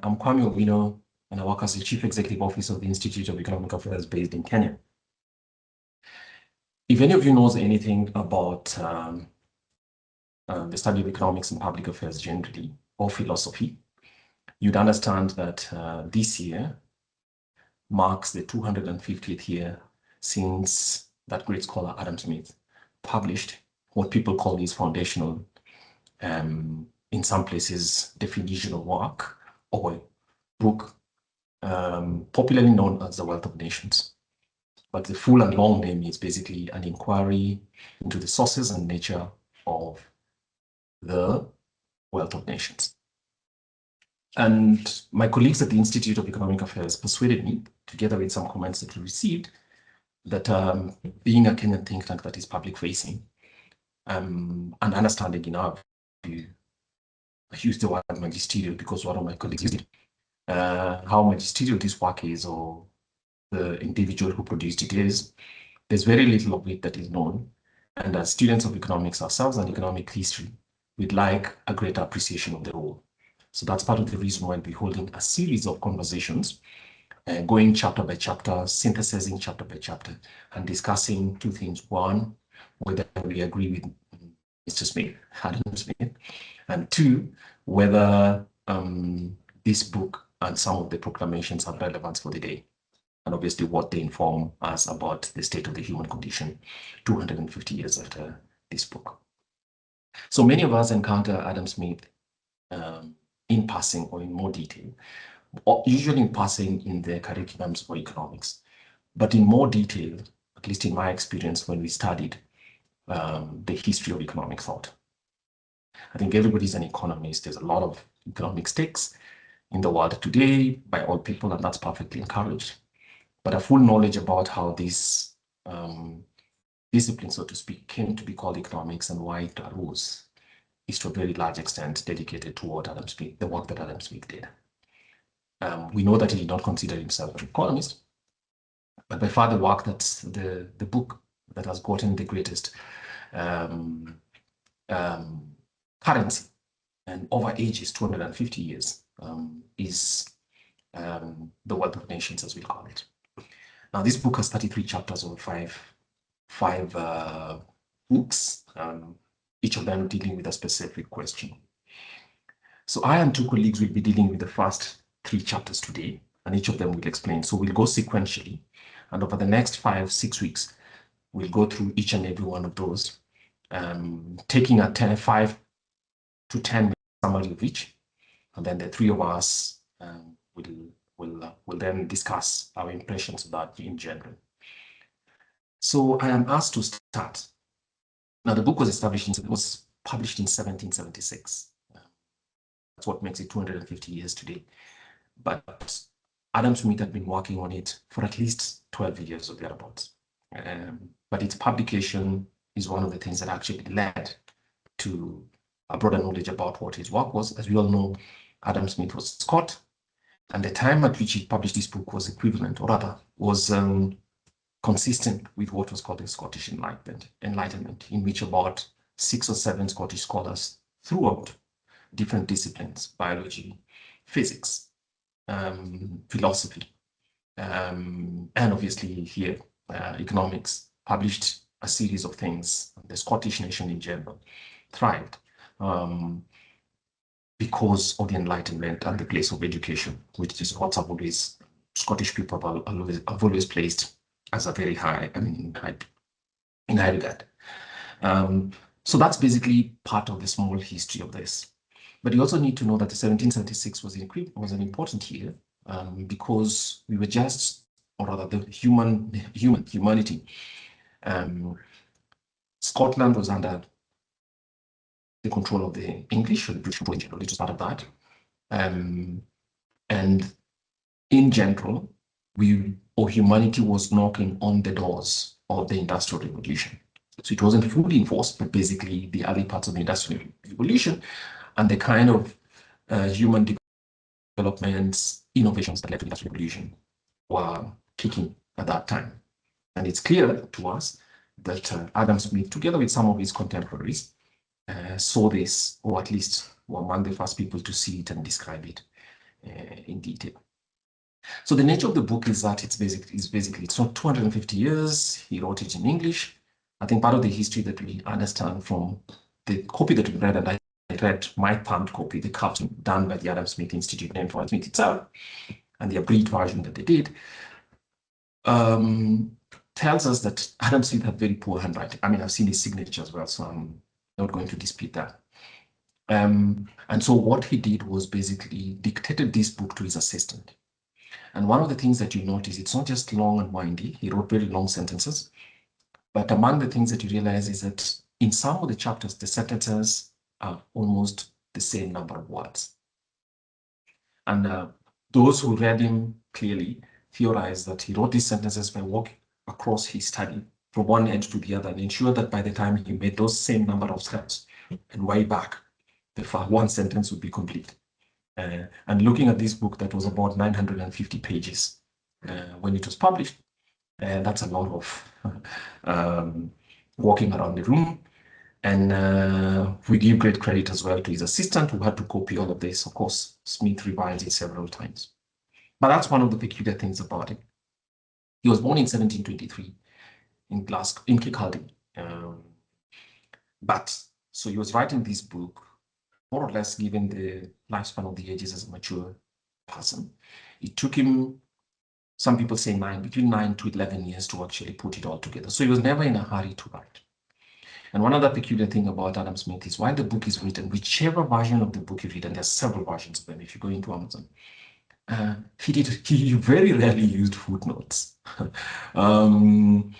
I'm Kwame Owino, and I work as the Chief Executive Officer of the Institute of Economic Affairs based in Kenya. If any of you knows anything about the study of economics and public affairs generally, or philosophy, you'd understand that this year marks the 250th year since that great scholar Adam Smith published what people call his foundational, in some places, definitional work or book, popularly known as The Wealth of Nations. But the full and long name is basically an inquiry into the sources and nature of the wealth of nations. And my colleagues at the Institute of Economic Affairs persuaded me, together with some comments that we received, that being a Kenyan think tank that is public-facing, and understanding in our view, I use the word magisterial because one of my colleagues used it, how magisterial this work is, or the individual who produced it is, there's very little of it that is known. And as students of economics ourselves and economic history, we'd like a greater appreciation of the role. So that's part of the reason why we're holding a series of conversations, going chapter by chapter, synthesizing chapter by chapter, and discussing two things. One, whether we agree with Mr. Smith, Adam Smith, and two, whether this book and some of the proclamations have relevance for the day, and obviously what they inform us about the state of the human condition 250 years after this book. So many of us encounter Adam Smith in passing or in more detail, or usually in passing in the curriculums for economics, but in more detail, at least in my experience when we studied the history of economic thought. I think everybody's an economist. There's a lot of economic stakes in the world today by all people, and that's perfectly encouraged. But a full knowledge about how this discipline, so to speak, came to be called economics and why it arose is to a very large extent dedicated to what Adam Smith, the work that Adam Smith did. We know that he did not consider himself an economist, but by far the work that's the book that has gotten the greatest currency and over ages 250 years is The Wealth of Nations, as we call it. Now, this book has 33 chapters over five books, each of them dealing with a specific question. So I and two colleagues will be dealing with the first 3 chapters today, and each of them will explain. So we'll go sequentially, and over the next 5-6 weeks, we'll go through each and every one of those, taking a 5 to 10 minute summary of each, and then the 3 of us will then discuss our impressions of that in general. So I am asked to start. Now, the book was published in 1776. That's what makes it 250 years today. But Adam Smith had been working on it for at least 12 years or thereabouts. But its publication is one of the things that actually led to a broader knowledge about what his work was. As we all know, Adam Smith was Scot, and the time at which he published this book was equivalent, or rather, was consistent with what was called the Scottish Enlightenment, in which about 6 or 7 Scottish scholars throughout different disciplines, biology, physics, philosophy, and obviously here, economics, published a series of things. The Scottish nation in general thrived because of the Enlightenment and the place of education, which is what Scottish people have always placed as a very high, in high regard. So that's basically part of the small history of this. But you also need to know that the 1776 was an important year because we were just, or rather the humanity. Scotland was under the control of the English, or the British in general, it was part of that. And in general, humanity was knocking on the doors of the Industrial Revolution. So it wasn't fully enforced, but basically the early parts of the Industrial Revolution and the kind of human developments, innovations that led to the Industrial Revolution were kicking at that time. And it's clear to us that Adam Smith, together with some of his contemporaries, saw this, or at least were among the first people to see it and describe it detail. So the nature of the book is that it's not 250 years. He wrote it in English. I think part of the history that we understand from the copy that we read, and I read my thumbed copy, the cartoon done by the Adam Smith Institute named for Adam Smith itself, and the abridged version that they did, tells us that Adam Smith had very poor handwriting. I mean, I've seen his signature as well, so I'm not going to dispute that. And so what he did was basically dictated this book to his assistant. And one of the things that you notice, it's not just long and windy. He wrote very long sentences. But among the things that you realize is that in some of the chapters, the sentences are almost the same number of words. And those who read him clearly theorize that he wrote these sentences by walking across his study from one edge to the other and ensure that by the time he made those same number of steps and way back, the one sentence would be complete. And looking at this book that was about 950 pages when it was published, that's a lot of walking around the room. And we give great credit as well to his assistant who had to copy all of this. Of course, Smith revised it several times. But that's one of the peculiar things about him. He was born in 1723 in Glasgow, in Kirkcaldy. So he was writing this book more or less given the lifespan of the ages as a mature person. It took him, some people say between 9 to 11 years to actually put it all together. So he was never in a hurry to write. And one other peculiar thing about Adam Smith is while the book is written, whichever version of the book you read, and there's several versions of them if you go into Amazon, he very rarely used footnotes. And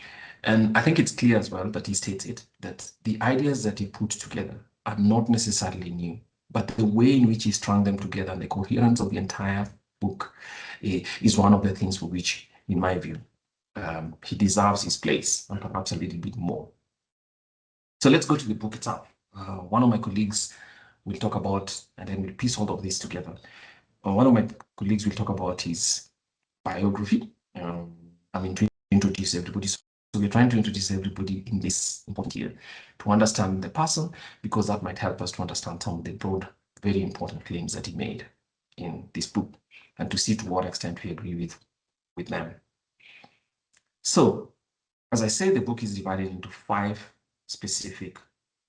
I think it's clear as well that he states it, that the ideas that he put together are not necessarily new, but the way in which he strung them together and the coherence of the entire book is one of the things for which, in my view, he deserves his place and perhaps a little bit more. So let's go to the book itself. One of my colleagues will talk about, and then we'll piece all of this together. One of my colleagues will talk about his biography. I mean, to introduce everybody. So we're trying to introduce everybody in this important year to understand the person, because that might help us to understand some of the broad, very important claims that he made in this book, and to see to what extent we agree with them. So, as I say, the book is divided into 5 specific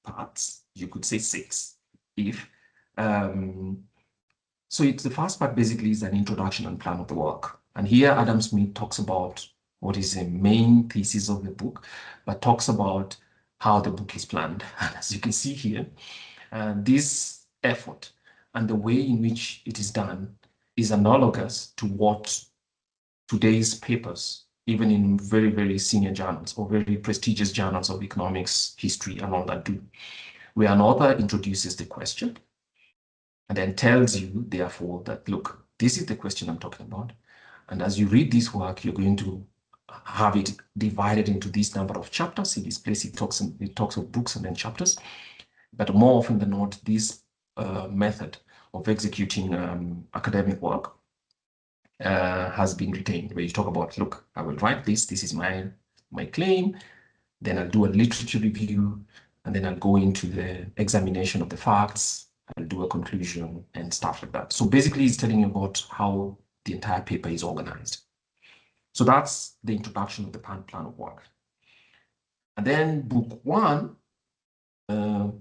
parts. You could say 6 if. So the first part basically is an introduction and plan of the work. And here Adam Smith talks about what is the main thesis of the book, but talks about how the book is planned. And as you can see here, this effort and the way in which it is done is analogous to what today's papers, even in very, very senior journals or very prestigious journals of economics, history, and all that do, where an author introduces the question and then tells you, therefore, that, look, this is the question I'm talking about. And as you read this work, you're going to have it divided into this number of chapters. In this place, it talks of books and then chapters. But more often than not, this method of executing academic work has been retained, where you talk about, look, I will write this. This is my claim. Then I'll do a literature review, and then I'll go into the examination of the facts. I'll do a conclusion and stuff like that. So basically, it's telling you about how the entire paper is organized. So that's the introduction of the plan of work. And then book 1,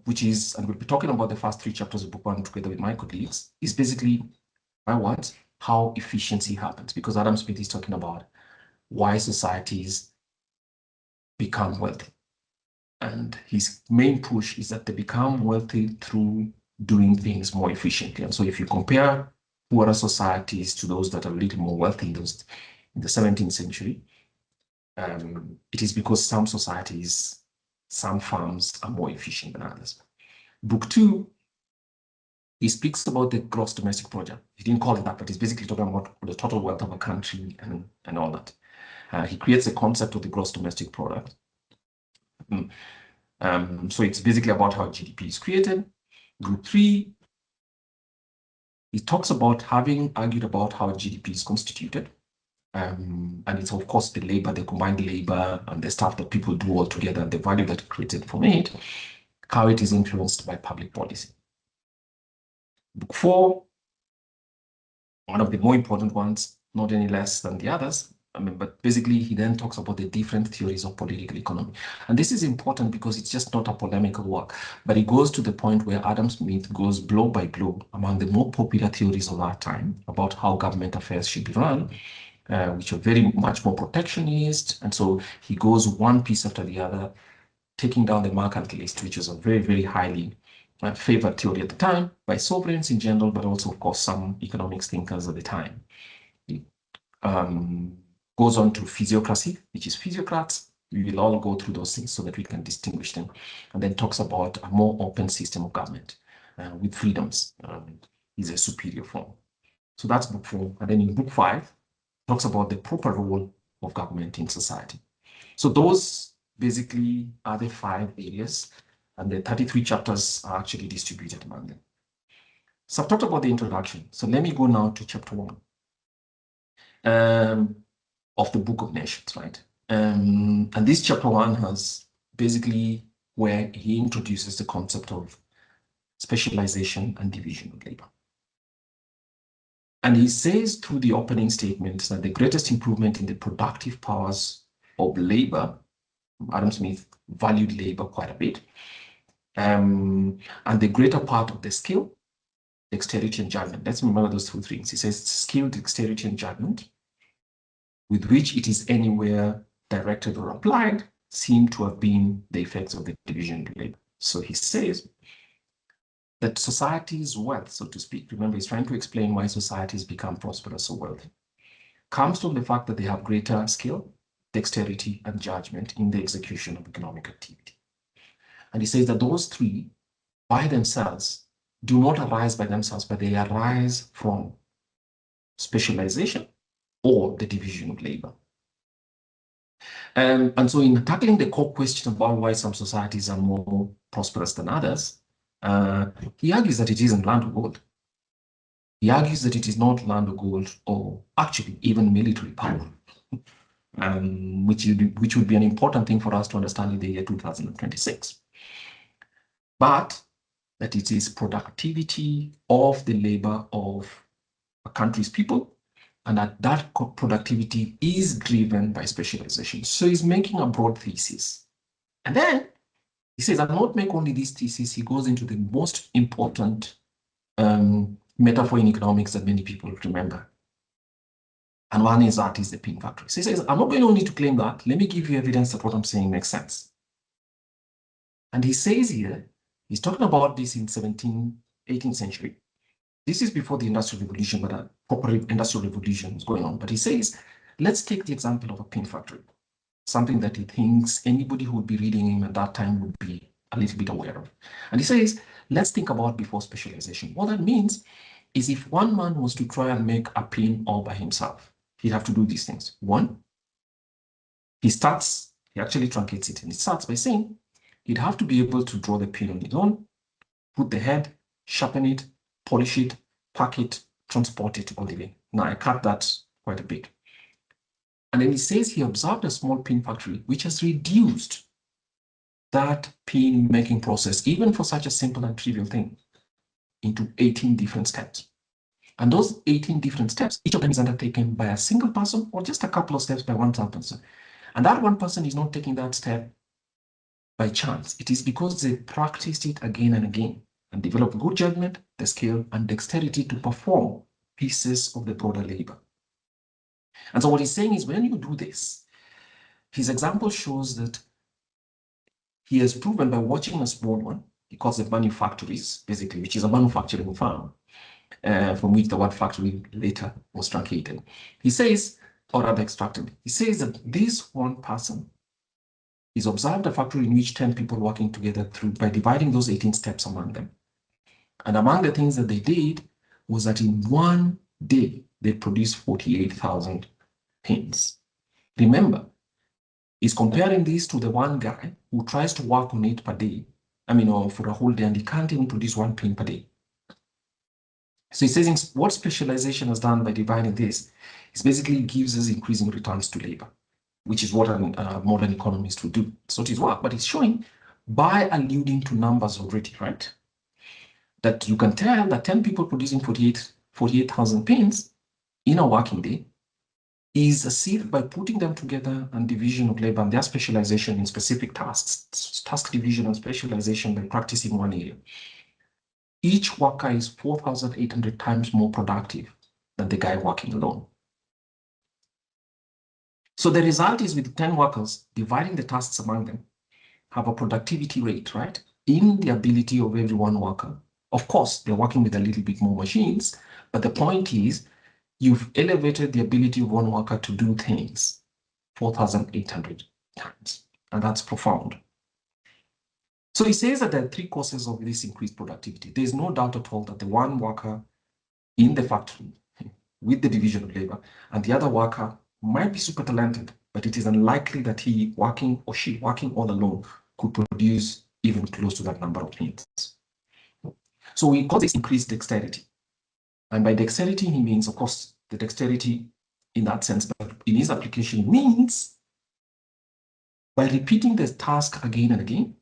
which is, and we'll be talking about the first 3 chapters of book 1 together with my colleagues, is basically how efficiency happens, because Adam Smith is talking about why societies become wealthy. And his main push is that they become wealthy through doing things more efficiently. And so if you compare poorer societies to those that are a little more wealthy in the 17th century, it is because some societies, some farms are more efficient than others. Book 2, he speaks about the gross domestic product. He didn't call it that, but he's basically talking about the total wealth of a country and all that. He creates the concept of the gross domestic product. So it's basically about how GDP is created. Group 3, he talks about having argued about how GDP is constituted. And it's, of course, the labor, the combined labor, and the stuff that people do all together, and the value that is created from it, how it is influenced by public policy. Book 4, one of the more important ones, not any less than the others. But basically, he then talks about the different theories of political economy. And this is important because it's just not a polemical work, but it goes to the point where Adam Smith goes blow by blow among the more popular theories of our time about how government affairs should be run, which are very much more protectionist. And so he goes one piece after the other, taking down the mercantilist, which is a very, very highly favored theory at the time by sovereigns in general, but also, of course, some economics thinkers at the time. He goes on to physiocracy, which is physiocrats. We will all go through those things so that we can distinguish them, and then talks about a more open system of government with freedoms is a superior form. So that's book 4. And then in book 5, talks about the proper role of government in society. So those basically are the 5 areas, and the 33 chapters are actually distributed among them. So I've talked about the introduction. So let me go now to chapter 1 of the Book of Nations, right? And this chapter 1 has basically where he introduces the concept of specialization and division of labor. And he says through the opening statements that the greatest improvement in the productive powers of labor, Adam Smith valued labor quite a bit, and the greater part of the skill, dexterity, and judgment. Let's remember those 2 things. He says skill, dexterity, and judgment, with which it is anywhere directed or applied, seem to have been the effects of the division of labor. So he says that society's wealth, so to speak, remember he's trying to explain why societies become prosperous or wealthy, comes from the fact that they have greater skill, dexterity, and judgment in the execution of economic activity. And he says that those 3 by themselves do not arise by themselves, but they arise from specialization or the division of labor. And so in tackling the core question about why some societies are more prosperous than others, he argues that it isn't land or gold. He argues that it is not land or gold, or actually even military power, which would be an important thing for us to understand in the year 2026. But that it is productivity of the labor of a country's people, and that productivity is driven by specialization. So he's making a broad thesis. And then he says, and not make only this thesis, he goes into the most important metaphor in economics that many people remember. And one is that is the pin factory. So he says, I'm not going only to claim that, let me give you evidence that what I'm saying makes sense. And he says here, he's talking about this in 18th century. This is before the Industrial Revolution, but a proper Industrial Revolution is going on. But he says, let's take the example of a pin factory, something that he thinks anybody who would be reading him at that time would be a little bit aware of. And he says, let's think about before specialization. What that means is if one man was to try and make a pin all by himself, he'd have to do these things. 1, he actually truncates it, and it starts by saying he'd have to be able to draw the pin on his own, put the head, sharpen it, polish it, pack it, transport it all the way. Now I cut that quite a bit. And then he says he observed a small pin factory which has reduced that pin making process, even for such a simple and trivial thing, into 18 different steps. And those 18 different steps, each of them is undertaken by a single person or just a couple of steps by one person. And that one person is not taking that step by chance. It is because they practiced it again and again and developed good judgment, the skill, and dexterity to perform pieces of the broader labor. And so what he's saying is when you do this, his example shows that he has proven by watching a small one, he calls it manufactories, basically, which is a manufacturing farm, from which the word factory later was truncated. He says, or rather extracted, he says that this one person is observed a factory in which 10 people working together by dividing those 18 steps among them. And among the things that they did was that in one day, they produced 48,000 pins. Remember, he's comparing this to the one guy who tries to work on it per day, or for a whole day, and he can't even produce 1 pin per day. So he says what specialization has done by dividing this is basically gives us increasing returns to labor, which is what a modern economist would do. So it is work, but he's showing by alluding to numbers already, right? That you can tell that 10 people producing 48,000 pins in a working day is achieved by putting them together and division of labor and their specialization in specific tasks, task division and specialization by practicing one area. Each worker is 4,800 times more productive than the guy working alone. So the result is with 10 workers, dividing the tasks among them, have a productivity rate, right? In the ability of every one worker. Of course, they're working with a little bit more machines, but the point is you've elevated the ability of one worker to do things 4,800 times, and that's profound. So he says that there are three causes of this increased productivity. There's no doubt at all that the one worker in the factory with the division of labor and the other worker might be super talented, but it is unlikely that he working or she working all alone could produce even close to that number of things. So we call this increased dexterity. And by dexterity, he means, of course, the dexterity in that sense, but in his application means by repeating the task again and again.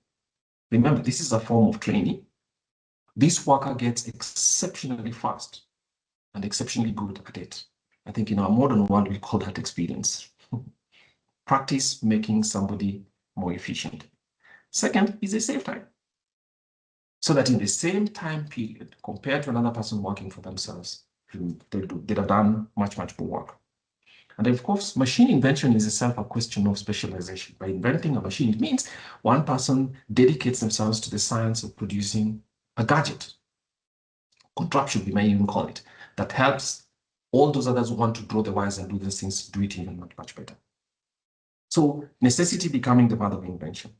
Remember, this is a form of training. This worker gets exceptionally fast and exceptionally good at it. I think in our modern world, we call that experience. Practice making somebody more efficient. Second is a save time. So that in the same time period, compared to another person working for themselves, they'd have done much, much more work. And of course, machine invention is itself a question of specialization. By inventing a machine, it means one person dedicates themselves to the science of producing a gadget, contraption, we may even call it, that helps all those others who want to draw the wires and do those things, do it even much, much better. So necessity becoming the mother of invention.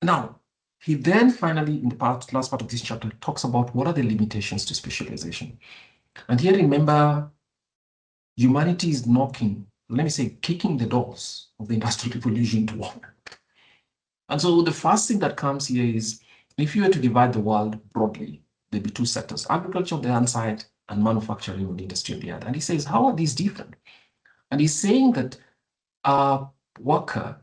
Now, he then finally, in the last part of this chapter, talks about what are the limitations to specialization. And here, remember, humanity is knocking, let me say, kicking the doors of the Industrial Revolution to open. And so the first thing that comes here is, if you were to divide the world broadly, there'd be two sectors, agriculture on the one side and manufacturing on the industry on the other. And he says, how are these different? And he's saying that a worker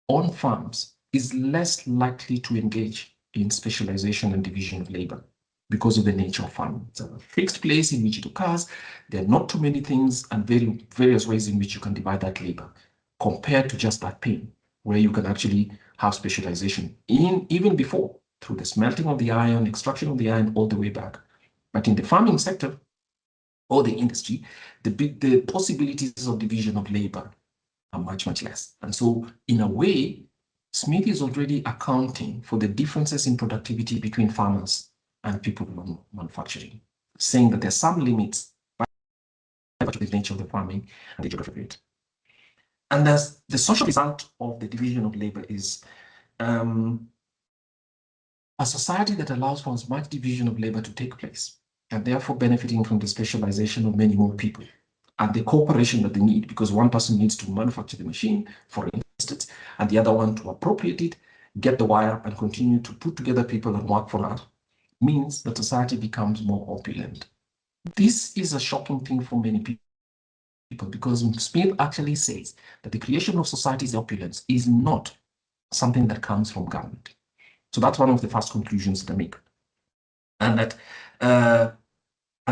on farms is less likely to engage in specialization and division of labor because of the nature of farming. It's a fixed place in which it occurs. There are not too many things and various ways in which you can divide that labor compared to just that pain, where you can actually have specialization in even before through the smelting of the iron, extraction of the iron, all the way back. But in the farming sector or the industry, the possibilities of division of labor are much, much less. And so in a way, Smith is already accounting for the differences in productivity between farmers and people in manufacturing, saying that there's some limits by the nature of the farming and the geography of it. And the social result of the division of labor is a society that allows for as much division of labor to take place, and therefore benefiting from the specialization of many more people and the cooperation that they need, because one person needs to manufacture the machine, for instance, and the other one to appropriate it, get the wire, and continue to put together people and work for that, means that society becomes more opulent. This is a shocking thing for many people, because Smith actually says that the creation of society's opulence is not something that comes from government. So that's one of the first conclusions that I make. And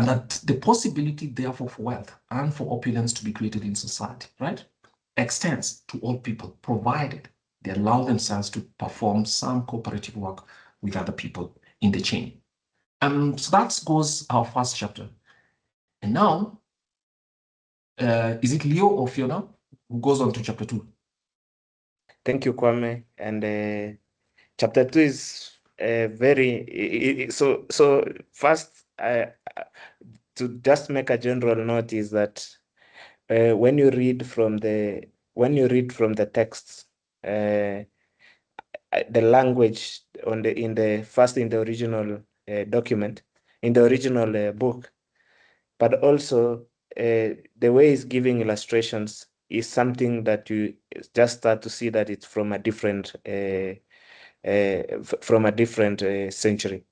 that the possibility, therefore, for wealth and for opulence to be created in society, right, extends to all people, provided they allow themselves to perform some cooperative work with other people in the chain. So that goes our first chapter. And now, is it Leo or Fiona who goes on to chapter 2? Thank you, Kwame. And chapter 2 is so first, to just make a general note is that when you read from the texts, the language in the original document, in the original book, but also the way it's giving illustrations is something that you just start to see that it's from a different century.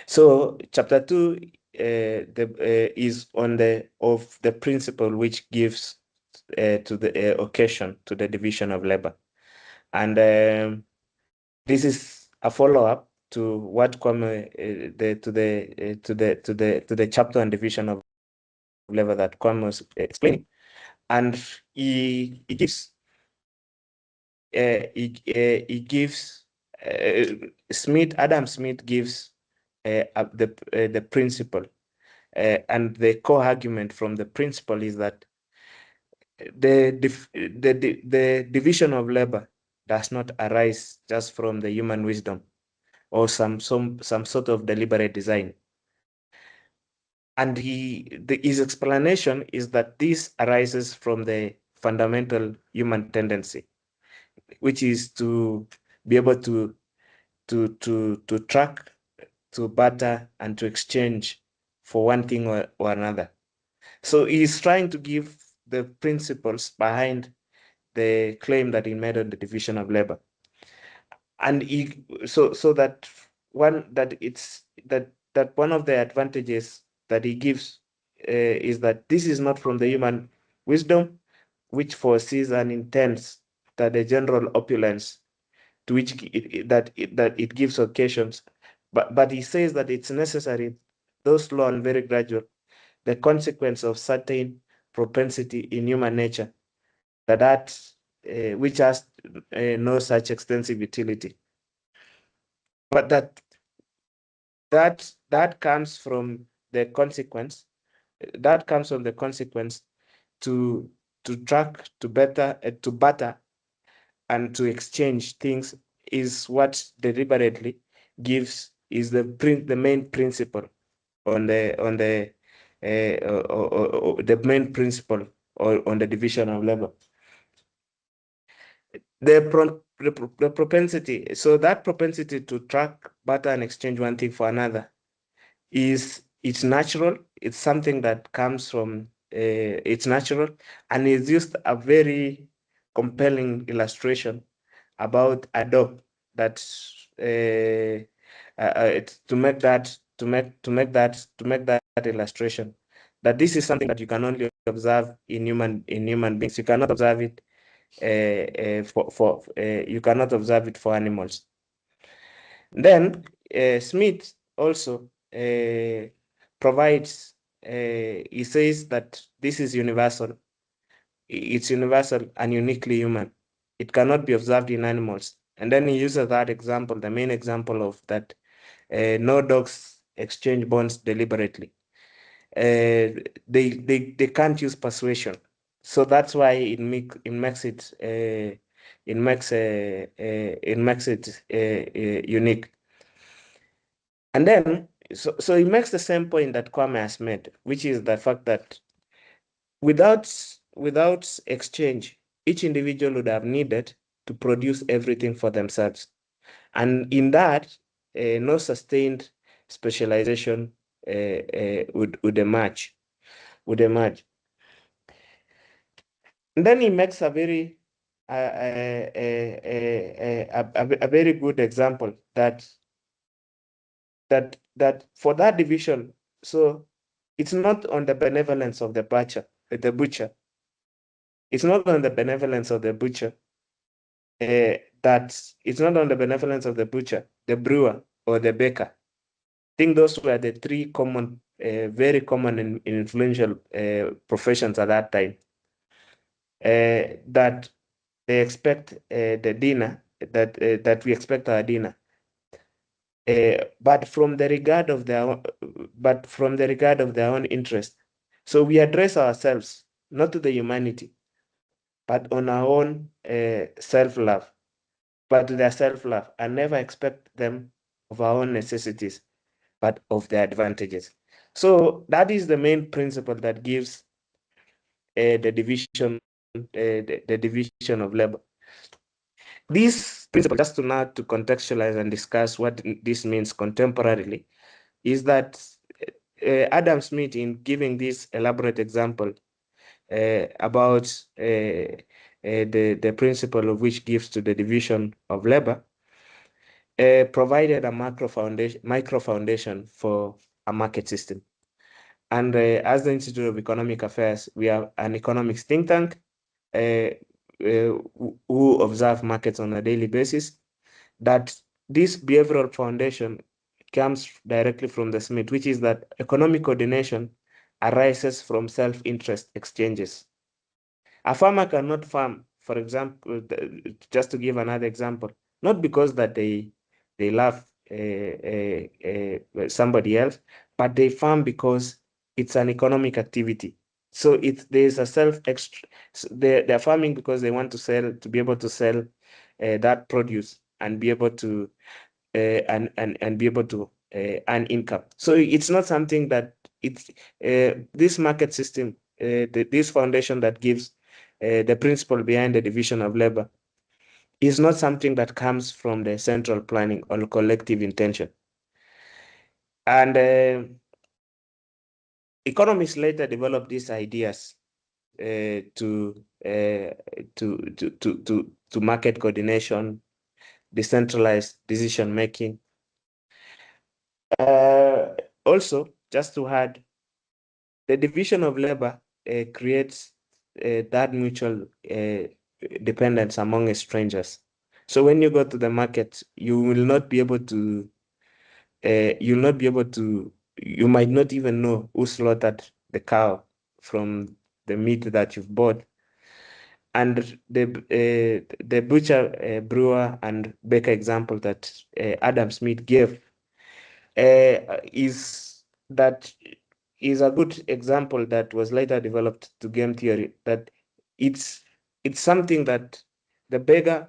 So chapter 2 is on the principle which gives to the occasion to the division of labor, and this is a follow-up to what Kwame to the chapter on division of labor that Kwame was explaining, and he gives Adam Smith gives the principle, and the core argument from the principle is that the division of labor does not arise just from the human wisdom or some sort of deliberate design. And his explanation is that this arises from the fundamental human tendency, which is to be able to track, to barter, and to exchange for one thing or another. So he's trying to give the principles behind the claim that he made on the division of labor. And so that one of the advantages that he gives is that this is not from the human wisdom, which foresees and intends that the general opulence to which it gives occasions, but he says that it's necessary, though slow and very gradual, the consequence of certain propensity in human nature that which has no such extensive utility, but that comes from the consequence. That comes from the consequence to track, to barter, and to exchange things is what deliberately gives is the main principle on the main principle or on the division of labor. The propensity, so that propensity to track, barter, and exchange one thing for another it's natural. It's something that comes from it's natural, and it's just a very compelling illustration about a dog that to make that illustration, that this is something that you can only observe in human beings. You cannot observe it you cannot observe it for animals. Then Smith also provides, he says that this is universal. It's universal and uniquely human. It cannot be observed in animals. And then he uses that example, the main example of that no dogs exchange bonds deliberately. They can't use persuasion. So that's why it makes it unique. And then so it makes the same point that Kwame has made, which is the fact that without exchange, each individual would have needed to produce everything for themselves. And in that, no sustained specialization would emerge. And then he makes a very a very good example that for that division, so it's not on the benevolence of the butcher. It's not on the benevolence of the butcher. That it's not on the benevolence of the butcher, the brewer, or the baker. I think those were the three common, very common and influential professions at that time. That they expect the dinner, that we expect our dinner. But from the regard of their own interest. So we address ourselves not to the humanity, but on our own self-love, but to their self-love, and never expect them of our own necessities, but of their advantages. So that is the main principle that gives the division of labor. This principle, just to now to contextualize and discuss what this means contemporarily, is that Adam Smith, in giving this elaborate example about the principle of which gives to the division of labor, provided a micro foundation for a market system. And as the Institute of Economic Affairs, we are an economics think tank who observe markets on a daily basis. That this behavioral foundation comes directly from the Smith, which is that economic coordination arises from self-interest exchanges. A farmer cannot farm, for example, just to give another example, not because that they love somebody else, but they farm because it's an economic activity. So there's a they're farming because they want to be able to sell that produce and be able to and be able to earn income. So it's not something that it's this market system, this foundation that gives the principle behind the division of labor is not something that comes from the central planning or collective intention. And economists later developed these ideas to market coordination, decentralized decision making. Also, just to add, the division of labor creates that mutual dependence among strangers. So when you go to the market, you will not be able to, you might not even know who slaughtered the cow from the meat that you've bought. And the butcher, brewer, and baker example that Adam Smith gave is a good example that was later developed to game theory, that it's something that the beggar,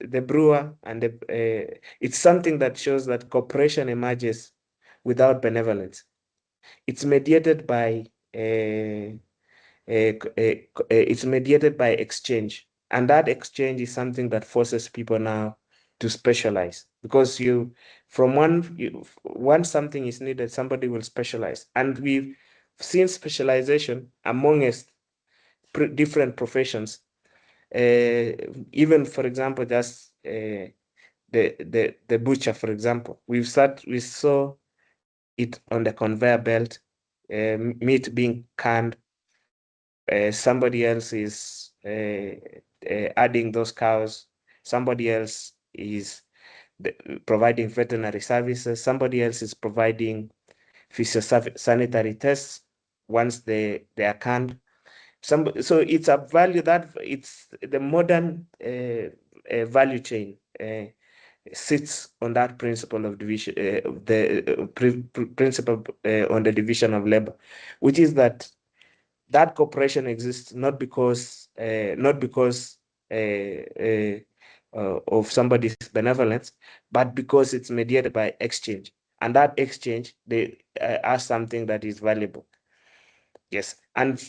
the brewer, and it's something that shows that cooperation emerges without benevolence. It's mediated by it's mediated by exchange, and that exchange is something that forces people now to specialize, because once something is needed, somebody will specialize, and we've seen specialization amongst different professions. Even, for example, just the butcher, for example, we saw it on the conveyor belt, meat being canned. Somebody else is adding those cows. Somebody else is providing veterinary services. Somebody else is providing phytosanitary tests once they are canned. So it's a value that it's the modern value chain sits on that principle of division, principle on the division of labor, which is that cooperation exists not because of somebody's benevolence, but because it's mediated by exchange, and that exchange they are something that is valuable. Yes, and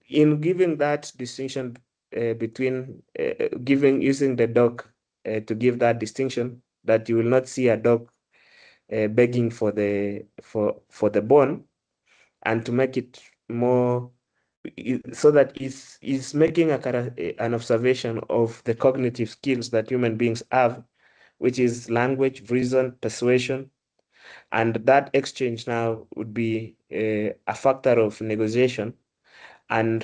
in giving that distinction between using the dog to give that distinction, that you will not see a dog begging for the bone, and to make it more so that it's making an observation of the cognitive skills that human beings have, which is language, reason, persuasion, and that exchange now would be a factor of negotiation and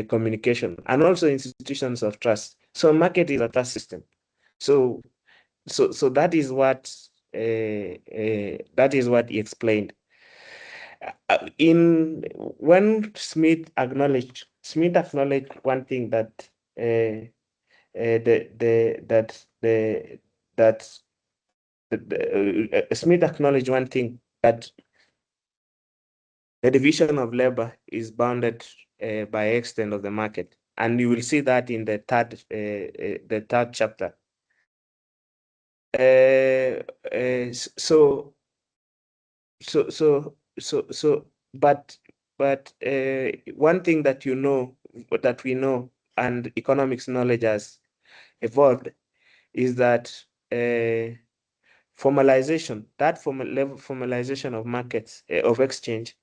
communication, and also institutions of trust. So market is a trust system. So that is what he explained. When Smith acknowledged one thing, that Smith acknowledged one thing, that the division of labor is bounded by extent of the market, and you will see that in the third chapter. But one thing that we know, and economics knowledge has evolved, is that formalization, formalization of markets, of exchange,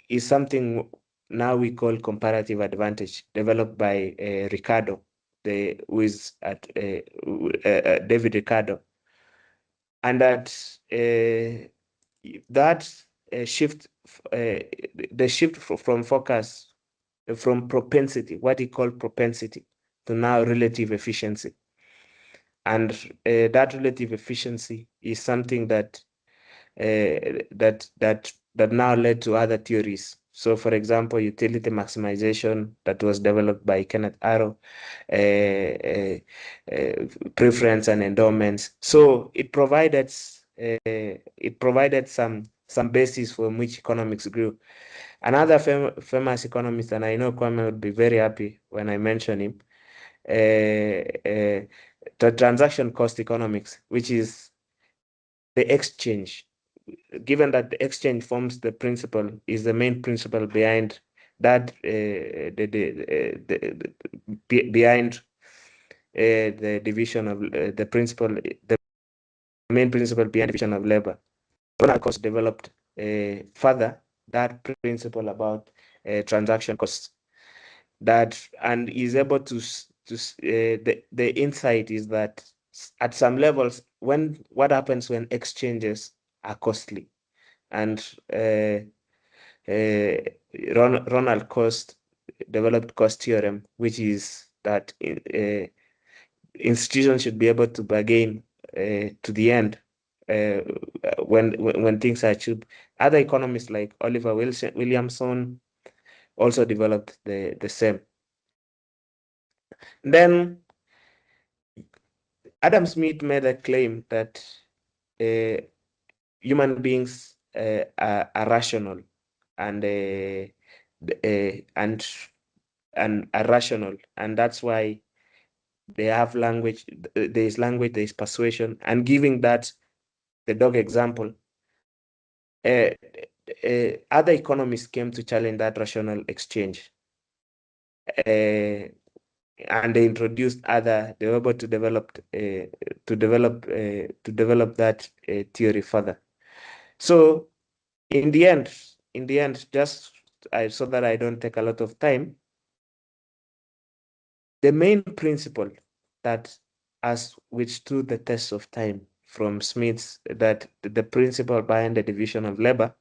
is something now we call comparative advantage, developed by Ricardo, who is at David Ricardo, and that shift, the shift from focus, from propensity, what he called propensity, to now relative efficiency. And that relative efficiency is something that that now led to other theories. So, for example, utility maximization that was developed by Kenneth Arrow, preference and endowments. So it provided some basis from which economics grew. Another famous economist, and I know Kwame would be very happy when I mention him, the transaction cost economics, which is the exchange. Given that the exchange forms the principle, is the main principle behind that, behind the division of the principle, the main principle behind division of labor. Ronald Coase developed further that principle about transaction costs. And is able to the insight is that at some levels, what happens when exchanges are costly, and Ronald Coase developed cost theorem, which is that institutions should be able to bargain to the end when things are cheap. Other economists like Oliver Williamson also developed the same. Then Adam Smith made a claim that human beings are rational and are rational, and that's why they have language. There is language, there is persuasion, and giving that the dog example, other economists came to challenge that rational exchange. And they introduced they were able to develop that theory further. So in the end, just so that I don't take a lot of time, the main principle that has withstood the test of time from Smith's, that the principle behind the division of labor,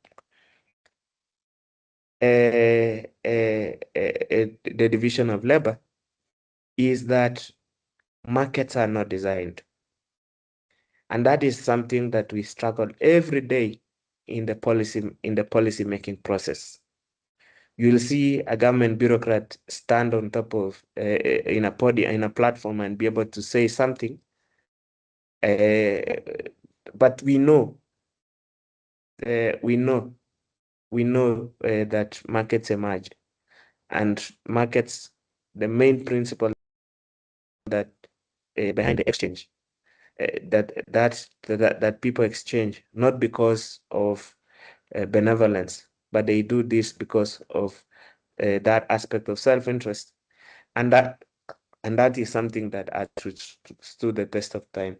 the division of labor, is that markets are not designed. And that is something that we struggle every day in the policy making process. You'll see a government bureaucrat stand on top of in a platform and be able to say something, but we know that markets emerge, and markets, the main principle that behind the exchange, that people exchange not because of benevolence, but they do this because of that aspect of self-interest, and that is something that has stood the test of time.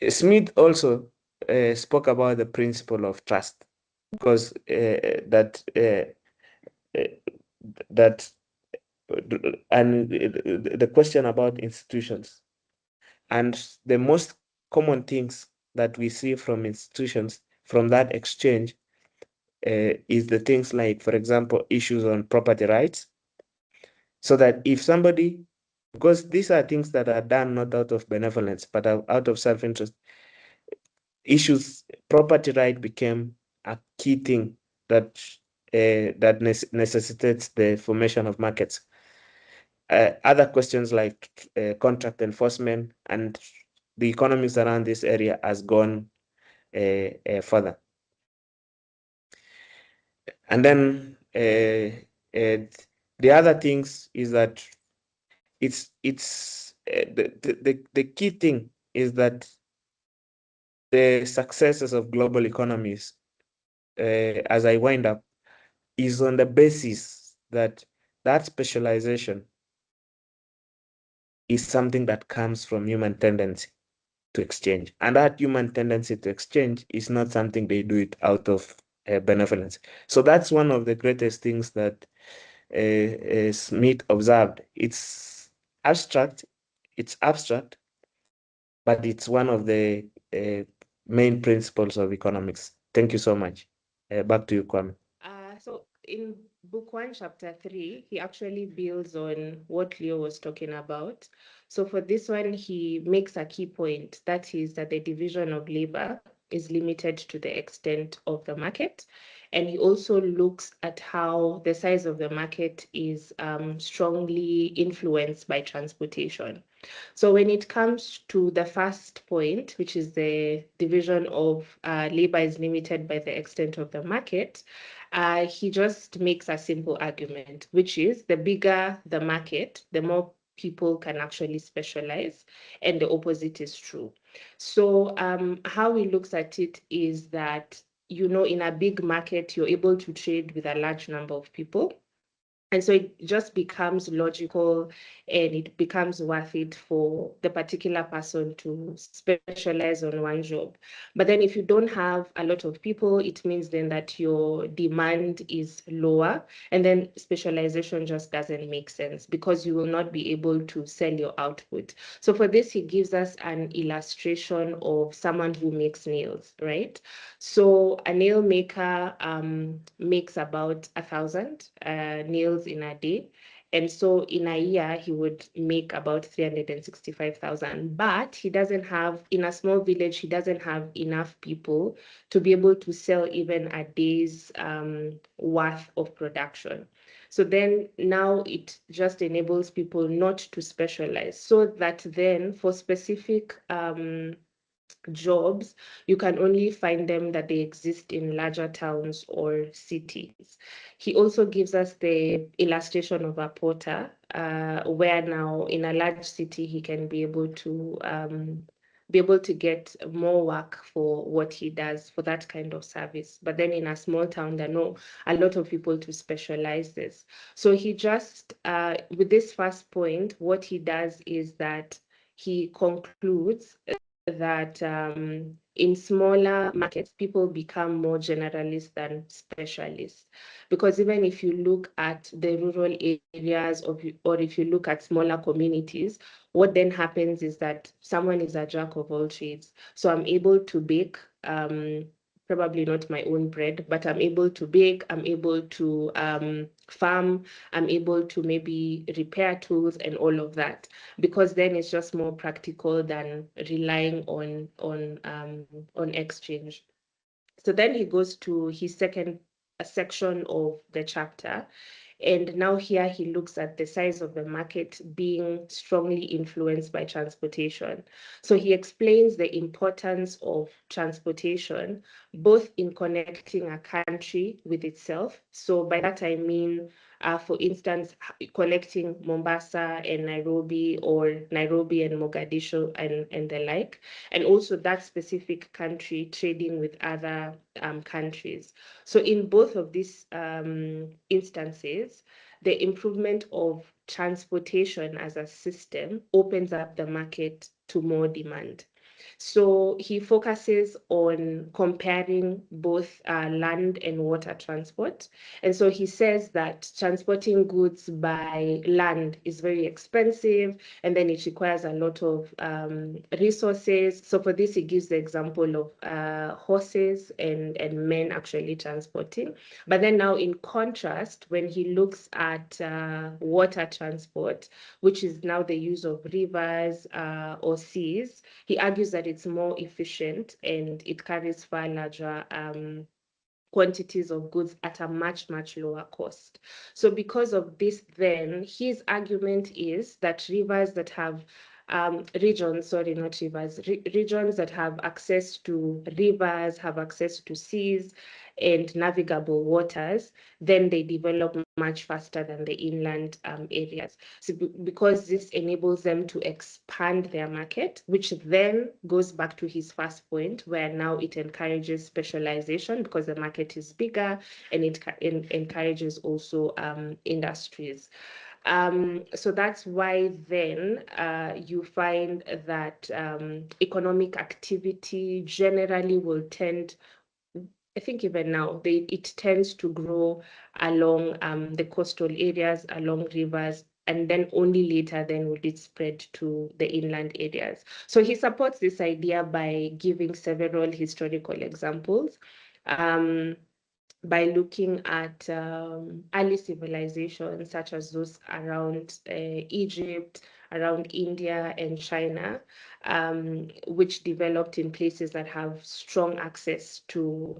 Smith also spoke about the principle of trust, because and the question about institutions, and the most common things that we see from institutions from that exchange is the things like, for example, issues on property rights. So that if somebody, because these are things that are done not out of benevolence, but out of self-interest, property right became a key thing that necessitates the formation of markets. Other questions like contract enforcement and the economics around this area has gone further. And then the other things is that the key thing is that the successes of global economies, as I wind up, is on the basis that specialization is something that comes from human tendency to exchange. And that human tendency to exchange is not something they do it out of benevolence. So that's one of the greatest things that Smith observed. It's abstract, but it's one of the main principles of economics. Thank you so much. Back to you, Kwame. So in book 1, chapter 3, he actually builds on what Leo was talking about. So for this one, he makes a key point, that is that the division of labor is limited to the extent of the market. And he also looks at how the size of the market is strongly influenced by transportation. So when it comes to the first point, which is the division of labor is limited by the extent of the market, he just makes a simple argument, which is the bigger the market, the more people can actually specialize, and the opposite is true. So how he looks at it is that, you know, in a big market, you're able to trade with a large number of people. And so it just becomes logical and it becomes worth it for the particular person to specialize on one job. But then if you don't have a lot of people, it means then that your demand is lower, and then specialization just doesn't make sense because you will not be able to sell your output. So for this, he gives us an illustration of someone who makes nails, right? So a nail maker makes about 1,000 nails in a day. And so in a year, he would make about 365,000. But he doesn't have, in a small village, he doesn't have enough people to be able to sell even a day's worth of production. So then now it just enables people not to specialize, so that then for specific jobs, you can only find them that they exist in larger towns or cities. He also gives us the illustration of a porter, where now in a large city, he can be able to get more work for what he does for that kind of service. But then in a small town, there are not a lot of people to specialize this. So he just, with this first point, what he does is that he concludes that in smaller markets, people become more generalists than specialists. Because even if you look at the rural areas or if you look at smaller communities, what then happens is that someone is a jack of all trades. So I'm able to bake, probably not my own bread, but I'm able to bake, I'm able to farm, I'm able to maybe repair tools and all of that, because then it's just more practical than relying on exchange. So then he goes to his second section of the chapter. And now here he looks at the size of the market being strongly influenced by transportation. So he explains the importance of transportation, both in connecting a country with itself. So by that I mean, for instance, connecting Mombasa and Nairobi, or Nairobi and Mogadishu and the like, and also that specific country trading with other countries. So in both of these instances, the improvement of transportation as a system opens up the market to more demand. So he focuses on comparing both land and water transport. And so he says that transporting goods by land is very expensive, and then it requires a lot of resources. So for this, he gives the example of horses and men actually transporting. But then now in contrast, when he looks at water transport, which is now the use of rivers or seas, he argues that it's more efficient and it carries far larger quantities of goods at a much lower cost. So because of this, then his argument is that rivers that have regions that have access to rivers, have access to seas and navigable waters, then they develop much faster than the inland areas. So because this enables them to expand their market, which then goes back to his first point, where now it encourages specialization because the market is bigger, and it encourages also industries. So that's why then you find that economic activity generally will tend, I think even now, it tends to grow along the coastal areas, along rivers, and then only later then would it spread to the inland areas. So he supports this idea by giving several historical examples. By looking at early civilizations such as those around Egypt, around India and China, which developed in places that have strong access to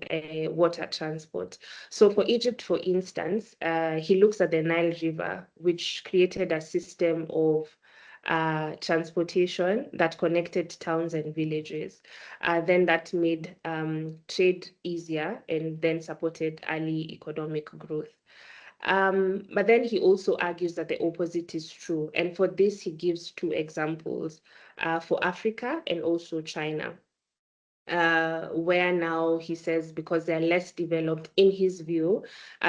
water transport. So for Egypt, for instance, he looks at the Nile River, which created a system of transportation that connected towns and villages. Then that made trade easier and then supported early economic growth. But then he also argues that the opposite is true. And for this, he gives two examples for Africa and also China. Where now he says because they're less developed in his view,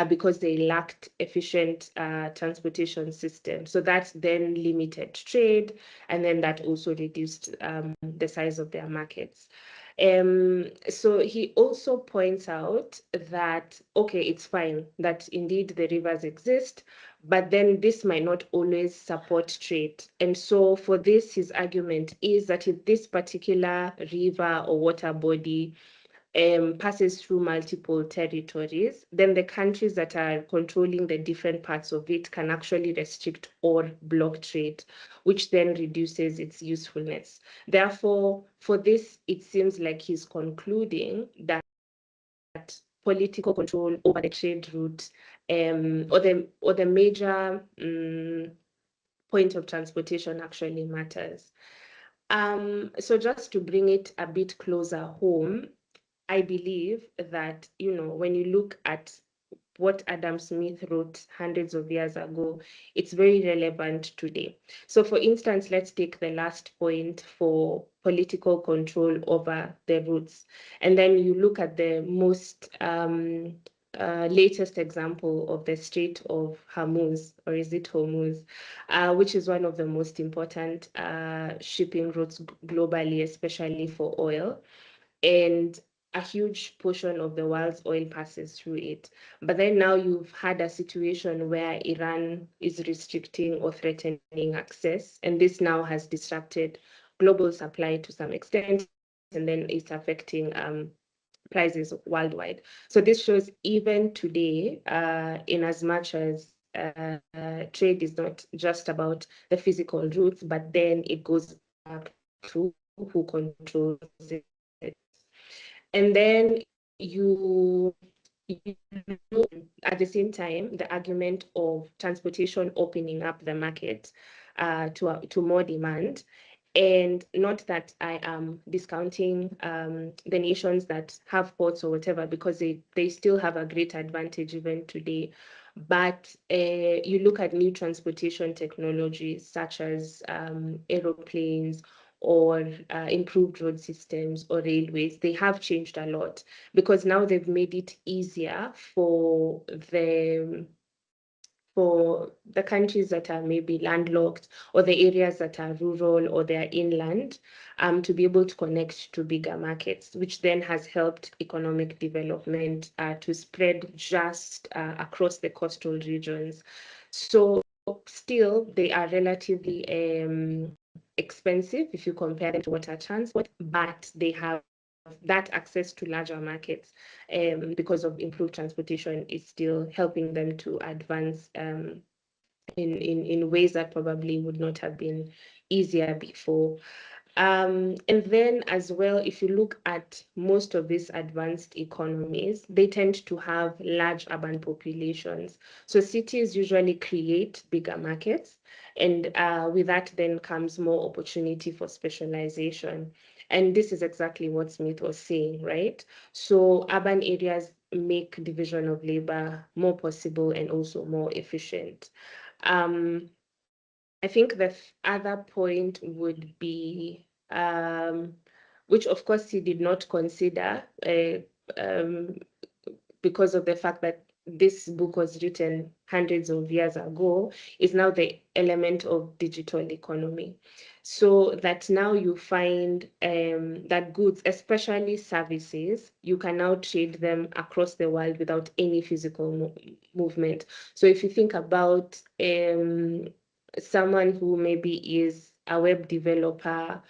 because they lacked efficient transportation systems. So that then limited trade, and then that also reduced the size of their markets. So he also points out that, okay, it's fine that indeed the rivers exist, but then this might not always support trade. And so for this, his argument is that if this particular river or water body passes through multiple territories, then the countries that are controlling the different parts of it can actually restrict or block trade, which then reduces its usefulness. Therefore, for this, it seems like he's concluding that political control over the trade route or the major point of transportation actually matters. So just to bring it a bit closer home, I believe that, when you look at what Adam Smith wrote hundreds of years ago, it's very relevant today. So for instance, let's take the last point for political control over the routes. And then you look at the most latest example of the Strait of Hormuz, or is it Hormuz, which is one of the most important shipping routes globally, especially for oil. And a huge portion of the world's oil passes through it. But then now you've had a situation where Iran is restricting or threatening access, and this now has disrupted global supply to some extent, and then it's affecting prices worldwide. So this shows even today, in as much as trade is not just about the physical routes, but then it goes back to who controls it. And then you know, at the same time, the argument of transportation opening up the market to more demand. And not that I am discounting the nations that have ports or whatever, because they still have a great advantage even today. But you look at new transportation technologies such as aeroplanes or improved road systems or railways, they have changed a lot because now they've made it easier for the countries that are maybe landlocked or the areas that are rural or they're inland to be able to connect to bigger markets, which then has helped economic development to spread just across the coastal regions. So still, they are relatively expensive if you compare them to water transport, but they have that access to larger markets because of improved transportation is still helping them to advance in ways that probably would not have been easier before. And then as well, if you look at most of these advanced economies, they tend to have large urban populations. So cities usually create bigger markets, and with that then comes more opportunity for specialization. And this is exactly what Smith was saying, right? So urban areas make division of labor more possible and also more efficient. I think the other point would be, which of course he did not consider because of the fact that this book was written hundreds of years ago, is now the element of digital economy. So that now you find that goods, especially services, you can now trade them across the world without any physical movement. So if you think about someone who maybe is a web developer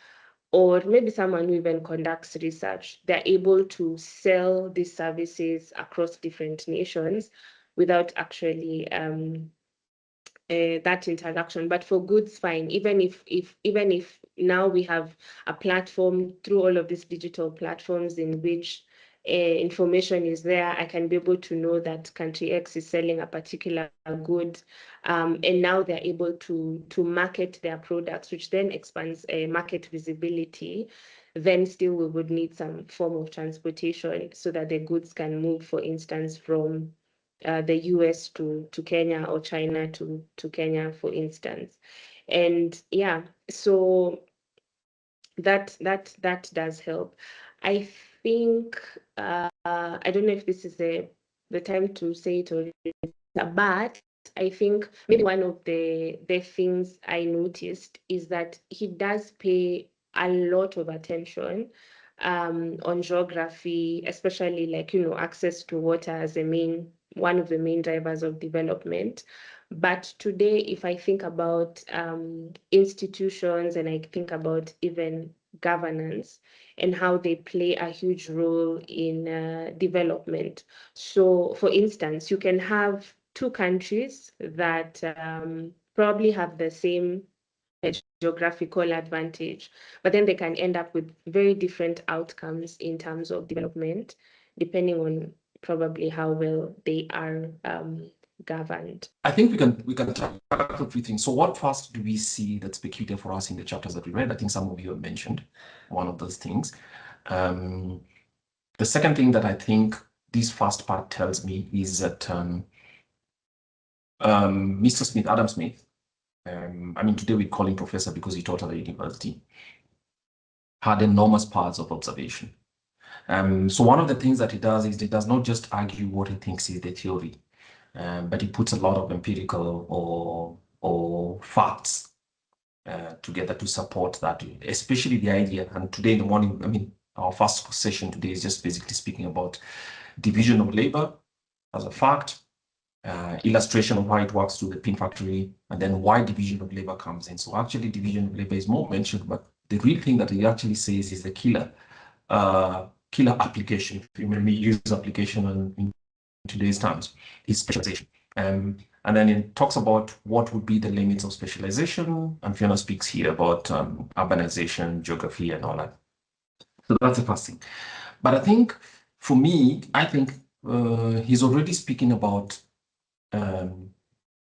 or maybe someone who even conducts research, they're able to sell these services across different nations without actually that interaction. But for goods, fine. Even if now we have a platform through all of these digital platforms in which information is there, I can be able to know that country X is selling a particular good, and now they're able to market their products, which then expands market visibility. Then still we would need some form of transportation so that the goods can move, for instance, from the US to Kenya, or China to Kenya, for instance. And yeah, so that does help. I think I don't know if this is the time to say it or not, but I think maybe one of the things I noticed is that he does pay a lot of attention on geography, especially like, access to water as one of the main drivers of development. But today, if I think about institutions, and I think about even governance and how they play a huge role in development. So, for instance, you can have two countries that probably have the same geographical advantage, but then they can end up with very different outcomes in terms of development, depending on probably how well they are governed. I think we can talk about a few things. So what first do we see that's peculiar for us in the chapters that we read? I think some of you have mentioned one of those things. The second thing that I think this first part tells me is that Mr. Smith, Adam Smith, today we call him professor because he taught at the university, had enormous powers of observation. So one of the things that he does is he does not just argue what he thinks is the theory, but he puts a lot of empirical or facts together to support that, especially the idea. And today in the morning, our first session today is just basically speaking about division of labor as a fact, illustration of how it works through the pin factory, and then why division of labor comes in. So actually division of labor is more mentioned, but the real thing that he actually says is the killer application, if you may use application in today's terms, is specialization. And then it talks about what would be the limits of specialization, and Fiona speaks here about urbanization, geography, and all that. So that's the first thing. But I think, for me, he's already speaking about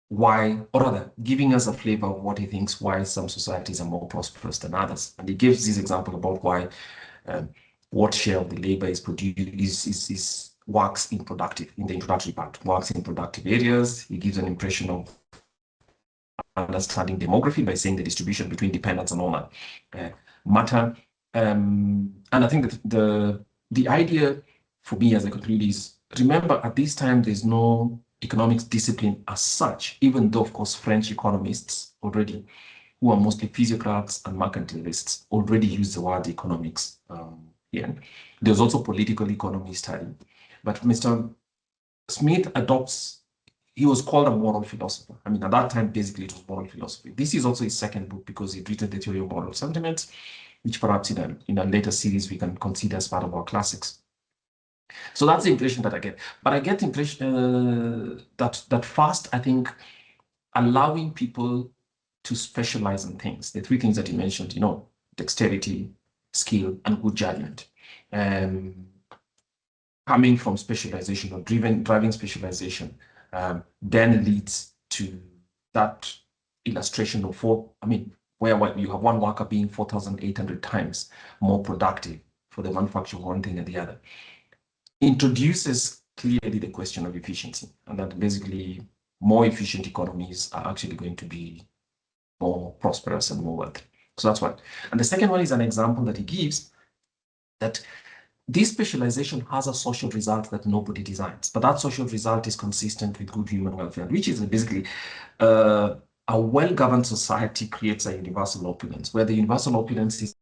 why, or rather, giving us a flavor of what he thinks why some societies are more prosperous than others. And he gives this example about why what share of the labor is produced works in the introductory part, works in productive areas. He gives an impression of understanding demography by saying the distribution between dependents and all that matter. And I think that the idea for me as I conclude is, remember, at this time, there's no economics discipline as such, even though, of course, French economists already, who are mostly physiocrats and mercantilists, already use the word economics here. There's also political economy study. But Mr. Smith he was called a moral philosopher. At that time, basically, it was moral philosophy. This is also his second book because he'd written the theory of moral sentiments, which perhaps in a later series we can consider as part of our classics. So that's the impression that I get. But I get the impression that first, I think, allowing people to specialize in things, the three things that you mentioned, dexterity, skill, and good judgment. Coming from specialization or driving specialization, then leads to that illustration of where you have one worker being 4,800 times more productive for the manufacture of one thing and the other. Introduces clearly the question of efficiency, and that basically more efficient economies are actually going to be more prosperous and more wealthy. So that's one. And the second one is an example that he gives that this specialization has a social result that nobody designs, but that social result is consistent with good human welfare, which is basically a well-governed society creates a universal opulence, where the universal opulence is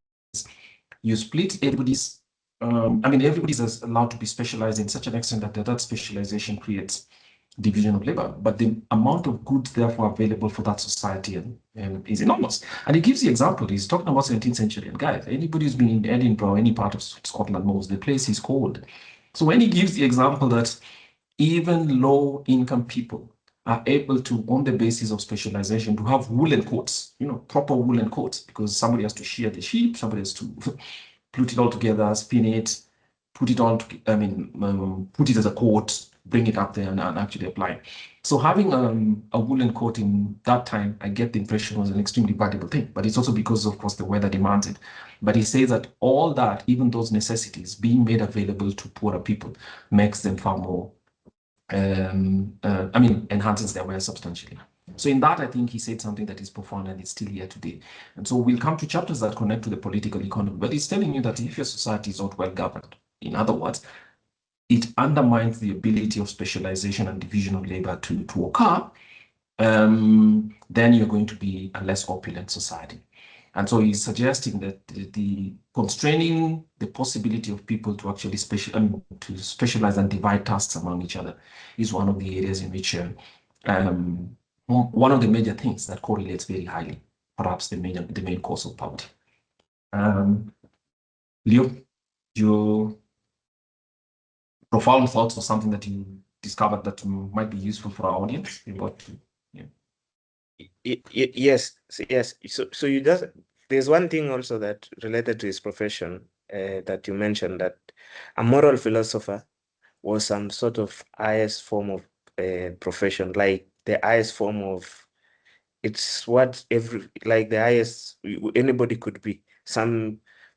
you split everybody's, everybody's allowed to be specialized in such an extent that that specialization creates division of labor, but the amount of goods therefore available for that society is enormous. And he gives the example, he's talking about 17th century, and guys, anybody who's been in Edinburgh, any part of Scotland knows the place is cold. So when he gives the example that even low income people are able to, on the basis of specialization, to have woolen coats, proper woolen coats, because somebody has to shear the sheep, somebody has to put it all together, spin it, put it on, put it as a coat, bring it up there and actually apply it. So having a woolen coat in that time, I get the impression was an extremely valuable thing, but it's also because, of course, the weather demands it. But he says that all that, even those necessities being made available to poorer people, makes them far more, enhances their wealth substantially. So in that, I think he said something that is profound and it's still here today. And so we'll come to chapters that connect to the political economy, but it's telling you that if your society is not well governed, in other words, it undermines the ability of specialization and division of labor to occur, then you're going to be a less opulent society. And so he's suggesting that the constraining the possibility of people to actually specialize and divide tasks among each other is one of the areas in which one of the major things that correlates very highly, perhaps the main cause of poverty. Leo, your profound thoughts or something that you discovered that might be useful for our audience? Yes. So you just, there's one thing also that related to his profession that you mentioned, that a moral philosopher was some sort of highest form of profession, like the highest form of, it's what like the highest anybody could be.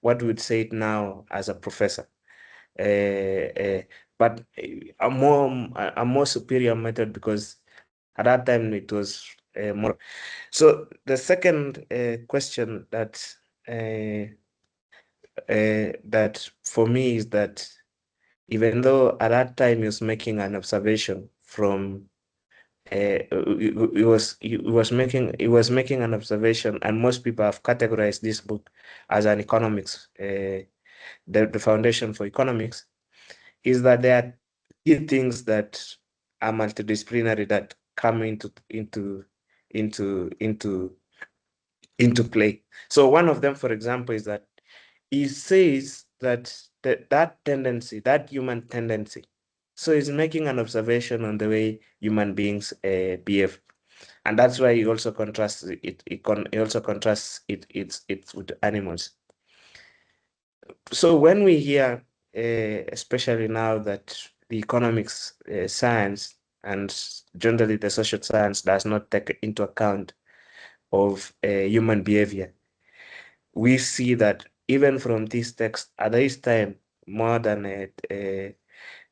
What we would say it now as a professor, but a more superior method, because at that time it was more. So the second question that for me is that even though at that time he was making an observation from he was making an observation, and most people have categorized this book as an economics, the foundation for economics, is that there are key things that are multidisciplinary that come into play. So one of them, for example, is that he says that that tendency, that human tendency. So he's making an observation on the way human beings behave, and that's why he also contrasts it. He also contrasts it with animals. So when we hear, especially now that the economics science and generally the social science does not take into account of human behavior, we see that even from this text at this time, more than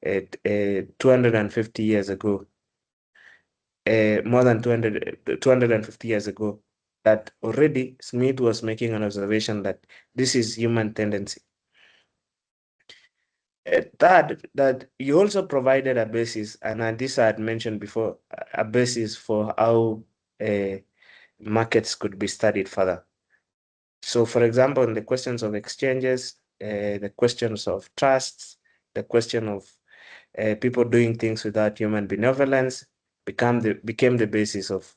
250 years ago, more than 250 years ago, that already Smith was making an observation that this is human tendency. That you also provided a basis, and this I had mentioned before, a basis for how markets could be studied further. So, for example, in the questions of exchanges, the questions of trusts, the question of people doing things without human benevolence became the basis of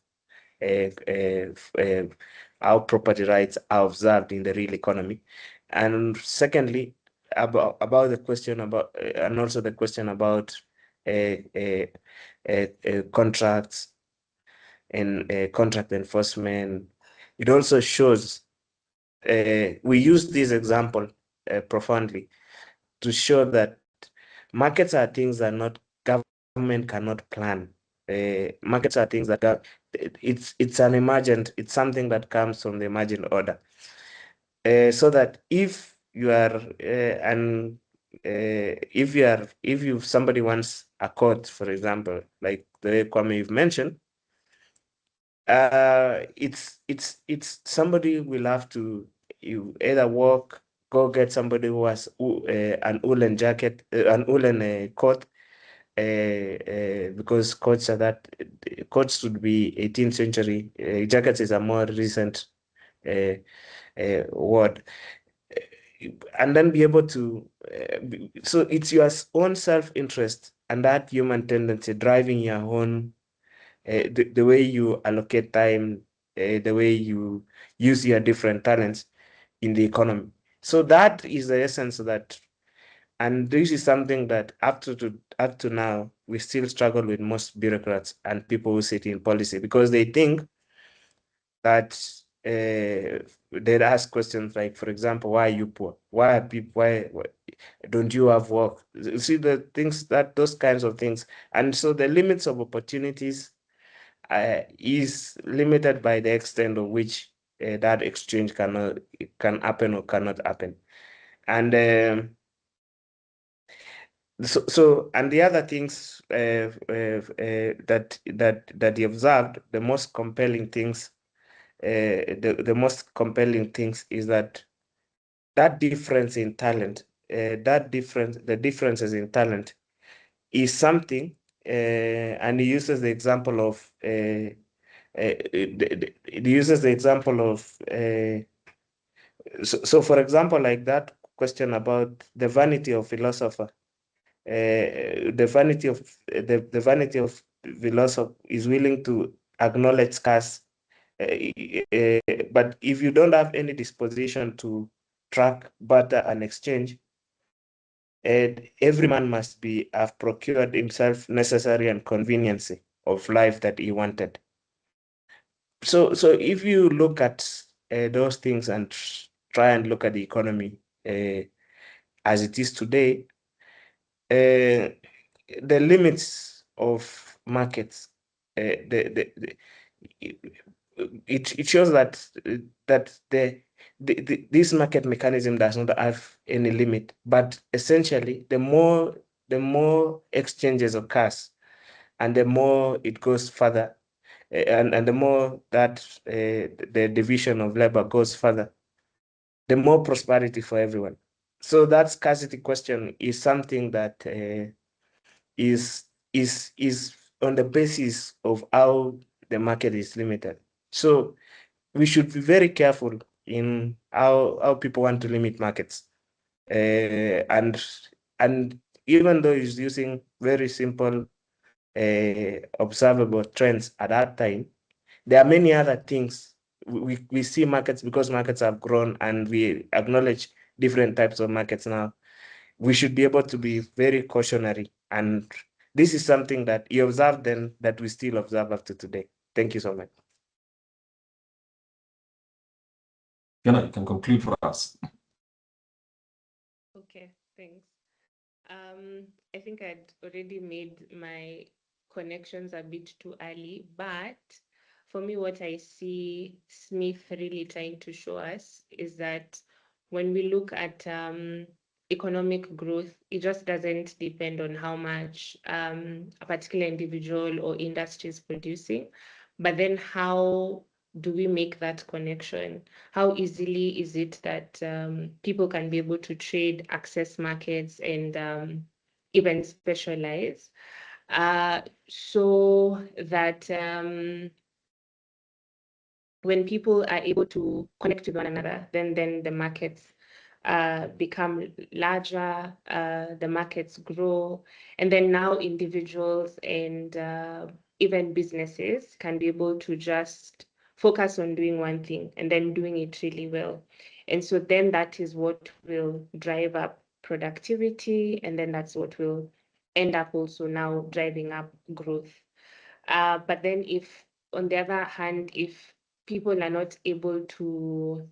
how property rights are observed in the real economy. And secondly, about the question about, and also the question about contracts and contract enforcement. It also shows, we use this example profoundly to show that markets are things that government cannot plan. Markets are things that it's an emergent, it's something that comes from the emergent order. So that if you are if somebody wants a court, for example, like the way Kwame you've mentioned, it's somebody will have to, you either go get somebody who has an woolen jacket, an woolen coat, because coats would be 18th century. Jackets is a more recent word, and then be able to. So it's your own self-interest and that human tendency driving your own. The way you allocate time, the way you use your different talents in the economy. So that is the essence of that. And this is something that up to now, we still struggle with most bureaucrats and people who sit in policy, because they think that they'd ask questions like, for example, why are you poor? Why are people, why don't you have work? You see the things, that those kinds of things. And so the limits of opportunities is limited by the extent of which that exchange can happen or cannot happen. And and the other things that you observed, the most compelling things, the most compelling things is that difference in talent, the differences in talent is something, and he uses the example of it uses the example of so for example, like that question about the vanity of philosopher. The vanity of philosopher is willing to acknowledge scarce, but if you don't have any disposition to track, barter, and exchange, and every man must have procured himself necessary and conveniency of life that he wanted. So if you look at those things and try and look at the economy as it is today, the limits of markets, it shows that this market mechanism does not have any limit. But essentially, the more exchanges occurs, and the more it goes further, and the more that the division of labor goes further, the more prosperity for everyone. So that scarcity question is something that is on the basis of how the market is limited. So we should be very careful in how people want to limit markets. And even though he's using very simple observable trends at that time, there are many other things. We see markets, because markets have grown and we acknowledge different types of markets now. We should be able to be very cautionary. And this is something that you observed then that we still observe up to today. Thank you so much. Fiona, you can conclude for us. Okay, thanks. I think I'd already made my connections a bit too early, but for me, what I see Smith really trying to show us is that when we look at economic growth, it just doesn't depend on how much a particular individual or industry is producing, but then how do we make that connection? How easily is it that people can be able to trade, access markets, and even specialize, so that when people are able to connect with one another, then the markets become larger, the markets grow, and then now individuals and even businesses can be able to just focus on doing one thing and then doing it really well. And so then that is what will drive up productivity, and then that's what will end up also now driving up growth. But then if, on the other hand, if people are not able to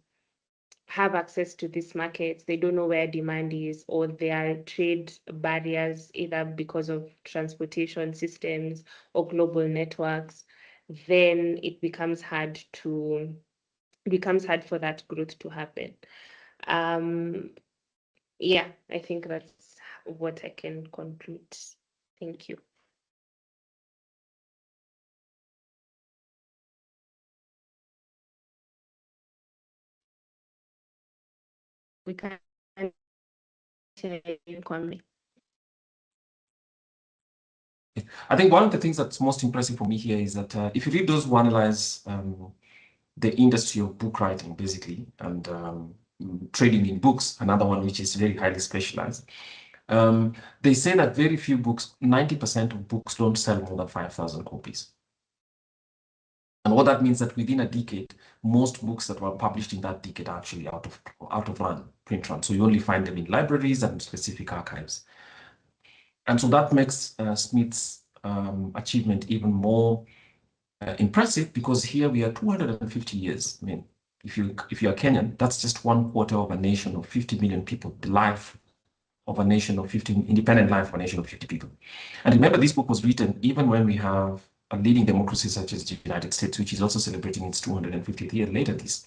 have access to these markets, they don't know where demand is, or there are trade barriers, either because of transportation systems or global networks, then it becomes hard for that growth to happen. Yeah, I think that's what I can conclude. Thank you. We can comment. I think one of the things that's most impressive for me here is that if you read those who analyze the industry of book writing, basically, and trading in books, another one which is very highly specialized, they say that very few books, 90% of books don't sell more than 5,000 copies. And what that means that within a decade, most books that were published in that decade are actually out of print run. So you only find them in libraries and specific archives. And so that makes Smith's achievement even more impressive, because here we are 250 years. I mean, if you are Kenyan, that's just 1/4 of a nation of 50 million people, the life of a nation of 50, independent life of a nation of 50 people. And remember, this book was written even when we have a leading democracy such as the United States, which is also celebrating its 250th year later this,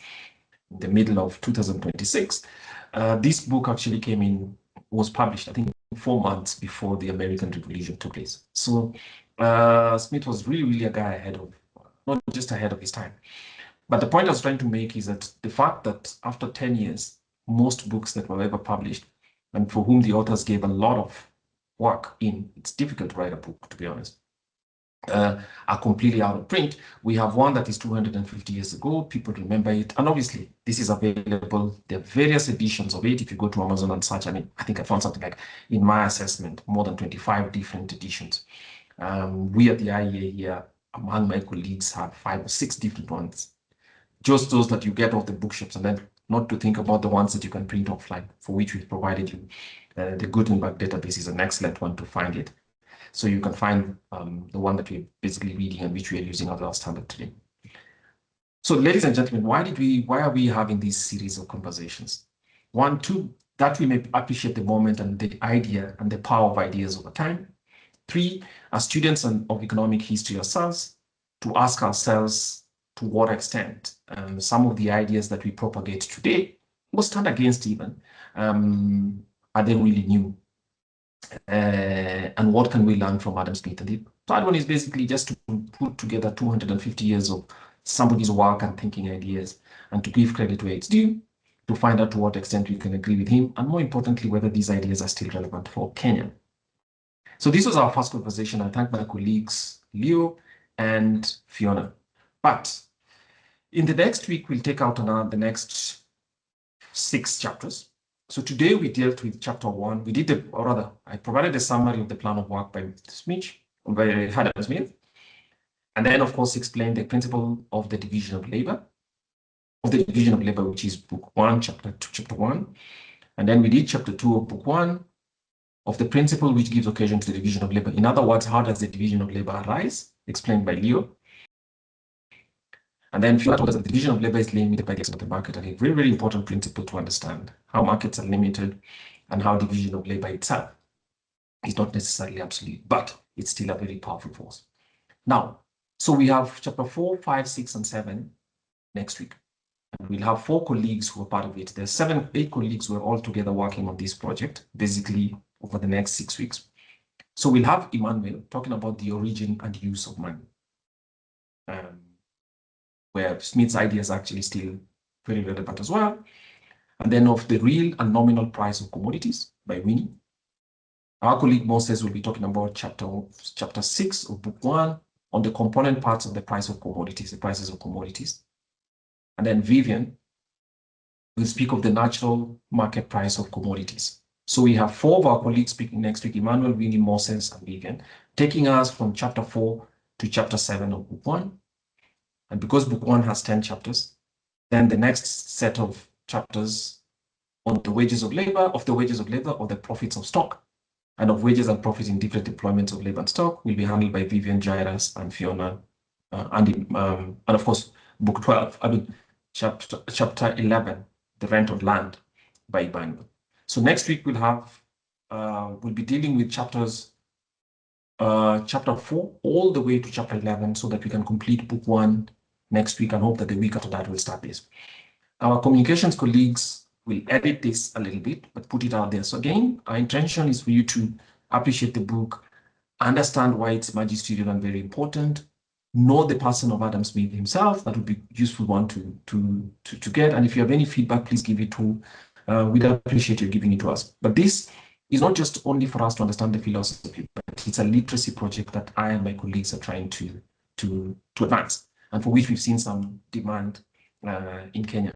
in the middle of 2026. This book actually was published, I think, 4 months before the American Revolution took place. So Smith was really a guy not just ahead of his time. But the point I was trying to make is that the fact that after 10 years, most books that were ever published, and for whom the authors gave a lot of work in, it's difficult to write a book, to be honest, are completely out of print. We have one that is 250 years ago. People remember it. And obviously, this is available. There are various editions of it. If you go to Amazon and search, I think I found something like, in my assessment, more than 25 different editions. We at the IEA here, among my colleagues, have 5 or 6 different ones. Just those that you get off the bookshops, and then not to think about the ones that you can print offline, for which we've provided you. The Gutenberg database is an excellent one to find it. So you can find the one that we're basically reading and which we are using as our standard today. So ladies and gentlemen, why are we having these series of conversations? 1, 2, that we may appreciate the moment and the idea and the power of ideas over time. 3, as students of economic history ourselves, to ask ourselves to what extent some of the ideas that we propagate today, or stand against even, are they really new? And what can we learn from Adam Smith? And the third one is basically just to put together 250 years of somebody's work and thinking ideas, and to give credit where it's due, to find out to what extent we can agree with him, and more importantly, whether these ideas are still relevant for Kenya. So this was our first conversation. I thank my colleagues, Leo and Fiona. But in the next week, we'll take out the next 6 chapters. So today we dealt with chapter 1. I provided a summary of the plan of work by Adam Smith. And then, of course, explained the principle of the division of labor, which is book 1, chapter 1. And then we did chapter 2 of book 1, of the principle which gives occasion to the division of labor. In other words, how does the division of labor arise? Explained by Leo. And then Fiona told us that the division of labor is limited by the extent of the market, and a very, very important principle to understand how markets are limited and how division of labor itself is not necessarily absolute, but it's still a very powerful force. Now, so we have chapter 4, 5, 6, and 7 next week. And we'll have 4 colleagues who are part of it. There's 8 colleagues who are all together working on this project, basically over the next 6 weeks. So we'll have Emmanuel talking about the origin and use of money, where Smith's ideas are actually still very relevant as well. And then of the real and nominal price of commodities by Winnie. Our colleague Moses will be talking about chapter 6 of book 1 on the component parts of the price of commodities, the prices of commodities. And then Vivian will speak of the natural market price of commodities. So we have 4 of our colleagues speaking next week: Emmanuel, Winnie, Moses, and Vivian, taking us from chapter 4 to chapter 7 of book 1. And because book 1 has 10 chapters, then the next set of chapters on the wages of labor, of the profits of stock, and of wages and profits in different deployments of labor and stock will be handled by Vivian, Jairus, and Fiona, and of course, book 12, chapter 11, the rent of land by Emmanuel. So next week we'll be dealing with chapter 4 all the way to chapter 11, so that we can complete book 1 next week, and hope that the week after that we'll start this. Our communications colleagues will edit this a little bit, but put it out there. So again, our intention is for you to appreciate the book, understand why it's magisterial and very important, know the person of Adam Smith himself. That would be a useful one to get. And if you have any feedback, please give it to, we'd appreciate you giving it to us. But this is not just only for us to understand the philosophy, but it's a literacy project that I and my colleagues are trying to advance, and for which we've seen some demand in Kenya.